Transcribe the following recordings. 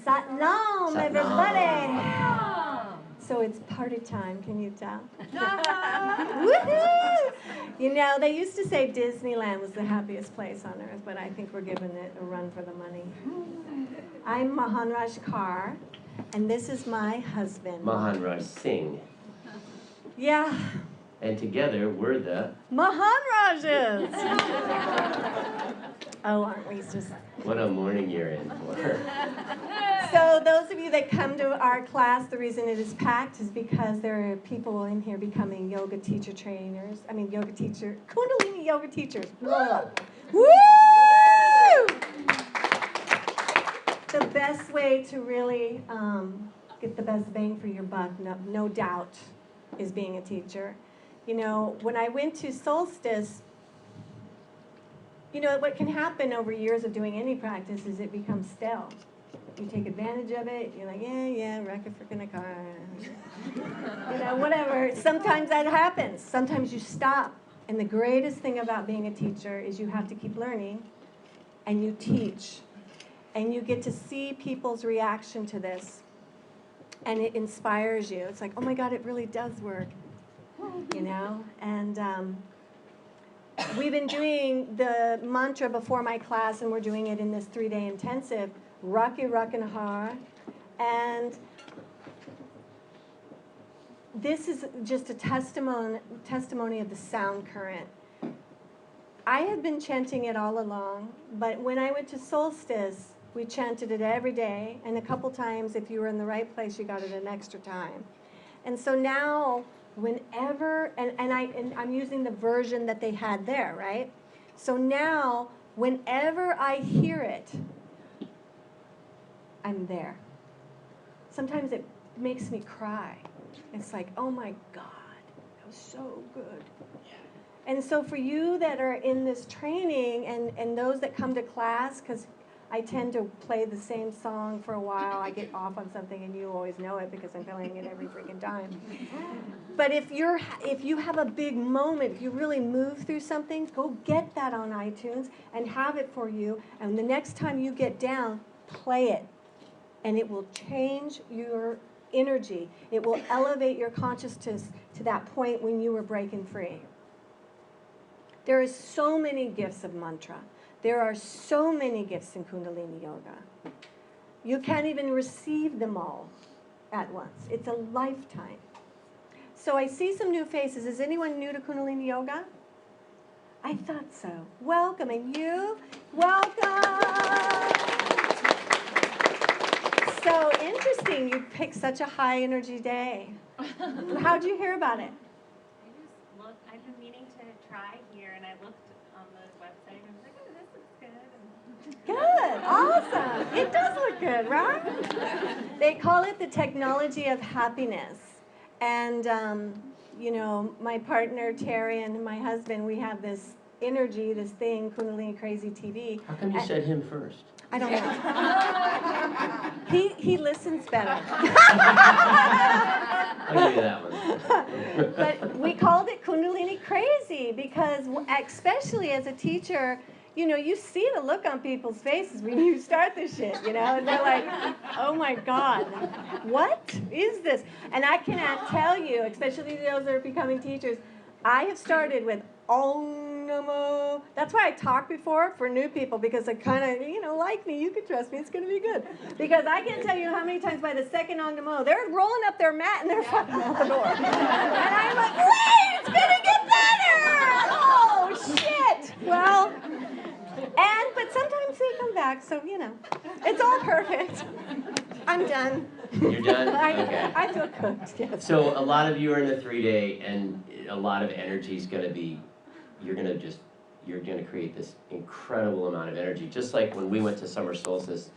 Satnam, everybody. So it's party time, can you tell? Woohoo! You know, they used to say Disneyland was the happiest place on earth, but I think we're giving it a run for the money. I'm Mahanraj Kaur, and this is my husband. Mahanraj Singh. Yeah. And together, we're the Mahanrajas! Oh, aren't we just... What a morning you're in for. So those of you that come to our class, the reason it is packed is because there are people in here becoming yoga teacher trainers. Kundalini yoga teachers. Woo! The best way to really get the best bang for your buck, no doubt, is being a teacher. You know, when I went to Solstice, you know, what can happen over years of doing any practice is it becomes stale. You take advantage of it, you're like, yeah, wreck a freaking car. You know, whatever. Sometimes that happens. Sometimes you stop. And the greatest thing about being a teacher is you have to keep learning, and you teach. And you get to see people's reaction to this. And it inspires you. It's like, oh my God, it really does work. You know? And we've been doing the mantra before my class, and we're doing it in this 3-day intensive, Rocky Rakanahar. And this is just a testimony of the sound current. I had been chanting it all along, but when I went to Solstice, we chanted it every day, and a couple times, if you were in the right place, you got it an extra time. And so now, whenever, and I'm using the version that they had there, right? So now, whenever I hear it, I'm there. Sometimes it makes me cry. It's like, oh my God, that was so good. And so for you that are in this training and those that come to class, because I tend to play the same song for a while. I get off on something and you always know it because I'm playing it every freaking time. But if you have a big moment, if you really move through something, go get that on iTunes and have it for you. And the next time you get down, play it. And it will change your energy. It will elevate your consciousness to that point when you were breaking free. There is so many gifts of mantra. There are so many gifts in Kundalini Yoga. You can't even receive them all at once. It's a lifetime. So I see some new faces. Is anyone new to Kundalini Yoga? I thought so. Welcome. And you? Welcome. So interesting. You picked such a high energy day. How'd you hear about it? I've been meaning to try here, and I looked on the website and was like, oh, this looks good. Good, awesome. It does look good, right? They call it the technology of happiness. And, you know, my partner, Terry, and my husband, we have this energy, this thing, Kundalini Crazy TV. How come you said him first? I don't know. He listens better. I'll give you that one. But we called it Kundalini Crazy because, especially as a teacher, you know, you see the look on people's faces when you start this shit, you know, and they're like, oh my God, what is this? And I cannot tell you, especially those that are becoming teachers, I have started with Om Namo. That's why I talked before for new people, because they kind of, you know, like me. You can trust me. It's going to be good. Because I can't tell you how many times by the second Om Namo, they're rolling up their mat and they're fucking out the door. And I'm like, wait, it's going to get better. Oh, shit. Well, but sometimes they come back, so, you know, it's all perfect. I'm done. You're done? Okay. I feel cooked, yes. So a lot of you are in the 3-day, and a lot of energy is going to be, you're going to create this incredible amount of energy. Just like when we went to summer solstice,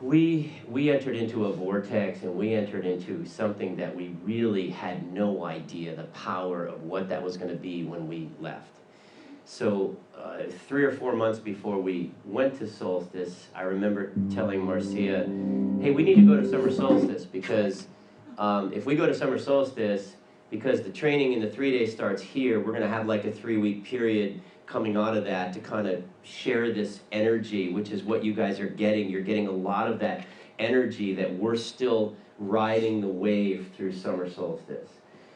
we entered into a vortex, and we entered into something that we really had no idea the power of what that was going to be when we left. So 3 or 4 months before we went to solstice, I remember telling Marcia, hey, we need to go to summer solstice, because if we go to summer solstice, because the training in the 3-day starts here, we're going to have like a 3-week period coming out of that to kind of share this energy, which is what you guys are getting. You're getting a lot of that energy that we're still riding the wave through summer solstice.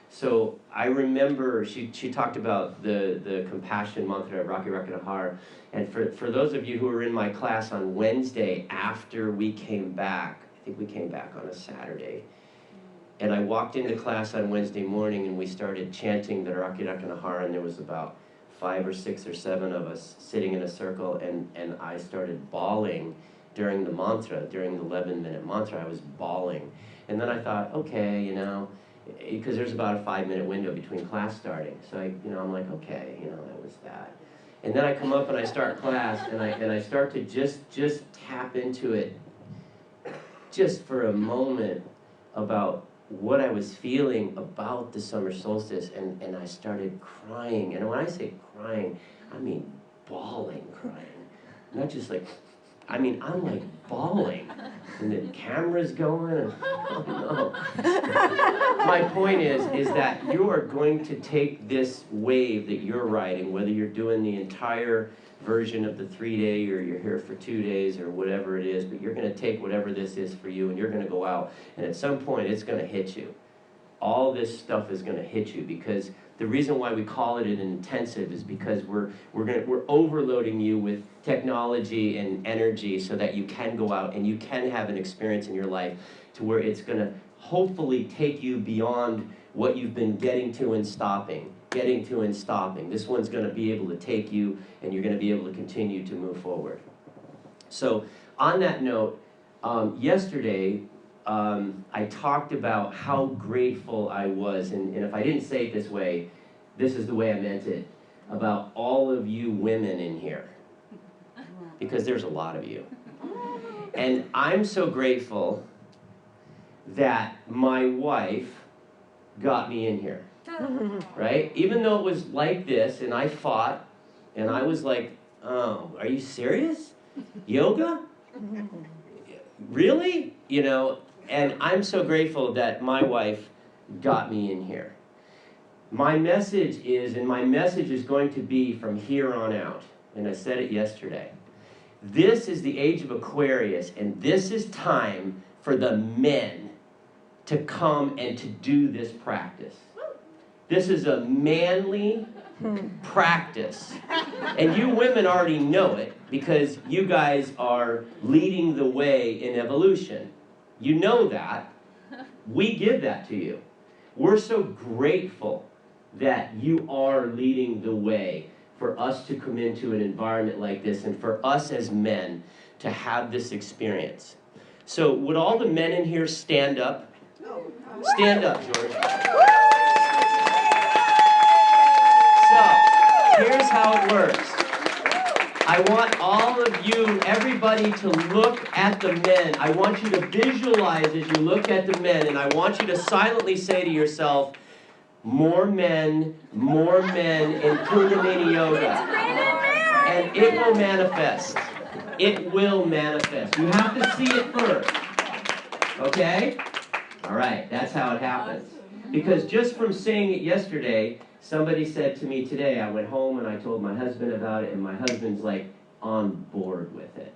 So I remember she talked about the compassion mantra, Rocky Rakatahar. And for those of you who were in my class on Wednesday after we came back, I think we came back on a Saturday, and I walked into class on Wednesday morning and we started chanting the Rocky Rakatahar, and there was about 5 or 6 or 7 of us sitting in a circle, and I started bawling during the mantra, during the 11-minute mantra. I was bawling. And then I thought, okay, you know, because there's about a 5-minute window between class starting. So I'm like, okay, that was that. And then I come up and I start class, and I start to just tap into it just for a moment about what I was feeling about the summer solstice, and I started crying. And when I say crying, I mean bawling crying. Not just like, I'm like bawling. And the camera's going, and oh no. My point is that you are going to take this wave that you're riding, whether you're doing the entire version of the 3-day or you're here for 2 days or whatever it is, but you're going to take whatever this is for you, and you're going to go out, and at some point it's going to hit you. All this stuff is going to hit you, because the reason why we call it an intensive is because we're overloading you with technology and energy so that you can go out and you can have an experience in your life to where it's going to hopefully take you beyond what you've been getting to and stopping. This one's going to be able to take you, and you're going to be able to continue to move forward. So on that note, yesterday I talked about how grateful I was, and if I didn't say it this way, this is the way I meant it, about all of you women in here, because there's a lot of you. And I'm so grateful that my wife got me in here, right? Even though it was like this, and I fought, and I was like, oh, are you serious? Yoga? Really? And I'm so grateful that my wife got me in here. My message is going to be from here on out, and I said it yesterday. This is the age of Aquarius, and this is time for the men to come and to do this practice. This is a manly practice. And you women already know it, because you guys are leading the way in evolution. You know that. We give that to you. We're so grateful that you are leading the way for us to come into an environment like this, and for us as men to have this experience. So would all the men in here stand up? Stand up, George. So, here's how it works. I want all of you, everybody, to look at the men. I want you to visualize as you look at the men, and I want you to silently say to yourself, more men in Kundalini Yoga. And it will manifest. It will manifest. You have to see it first. Okay? All right, that's how it happens. Because just from saying it yesterday, somebody said to me today, I went home and I told my husband about it, and my husband's like on board with it.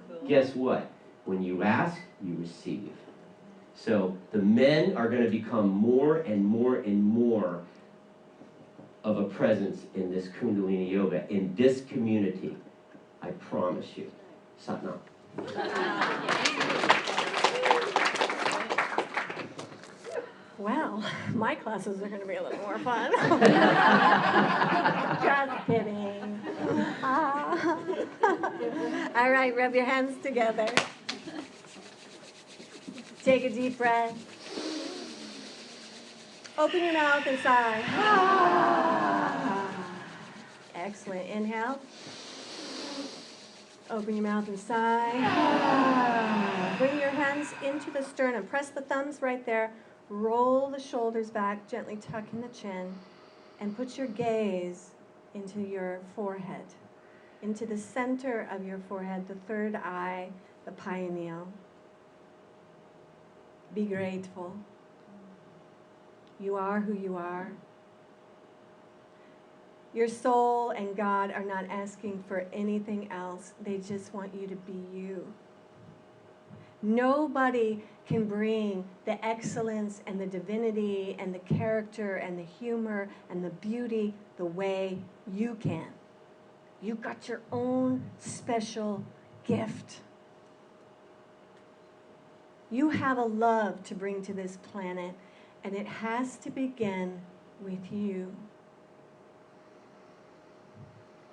Cool. Guess what? When you ask, you receive. So the men are going to become more and more and more of a presence in this Kundalini Yoga, in this community. I promise you. Satnam. Well, my classes are going to be a little more fun. Just kidding. All right, rub your hands together. Take a deep breath. Open your mouth and sigh. Excellent. Inhale. Open your mouth and sigh. Bring your hands into the sternum. Press the thumbs right there. Roll the shoulders back, gently tuck in the chin, and put your gaze into your forehead, into the center of your forehead, the third eye, the pineal. Be grateful. You are who you are. Your soul and God are not asking for anything else. They just want you to be you. Nobody can bring the excellence and the divinity and the character and the humor and the beauty the way you can. You've got your own special gift. You have a love to bring to this planet, and it has to begin with you.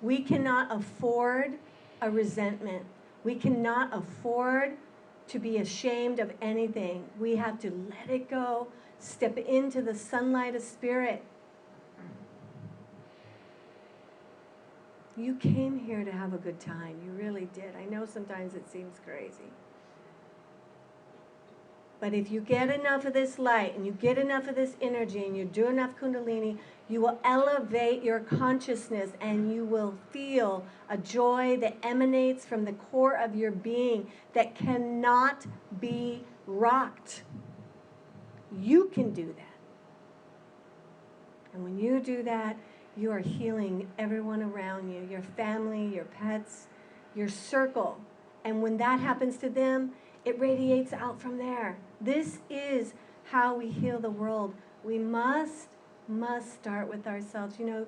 We cannot afford a resentment. We cannot afford to be ashamed of anything. We have to let it go, step into the sunlight of spirit. You came here to have a good time. You really did. I know sometimes it seems crazy. But if you get enough of this light and you get enough of this energy and you do enough Kundalini, you will elevate your consciousness and you will feel a joy that emanates from the core of your being that cannot be rocked. You can do that. And when you do that, you are healing everyone around you, your family, your pets, your circle. And when that happens to them, it radiates out from there. This is how we heal the world. We must start with ourselves. You know,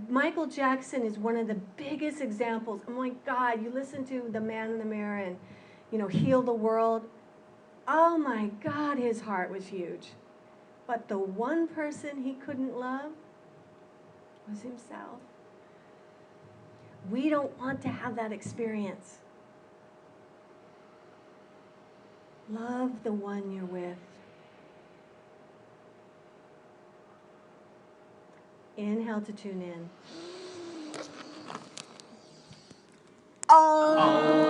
Michael Jackson is one of the biggest examples. Oh my God, you listen to The Man in the Mirror and, you know, Heal the World. Oh my God, his heart was huge. But the one person he couldn't love was himself. We don't want to have that experience. Love the one you're with. Inhale to tune in. Oh.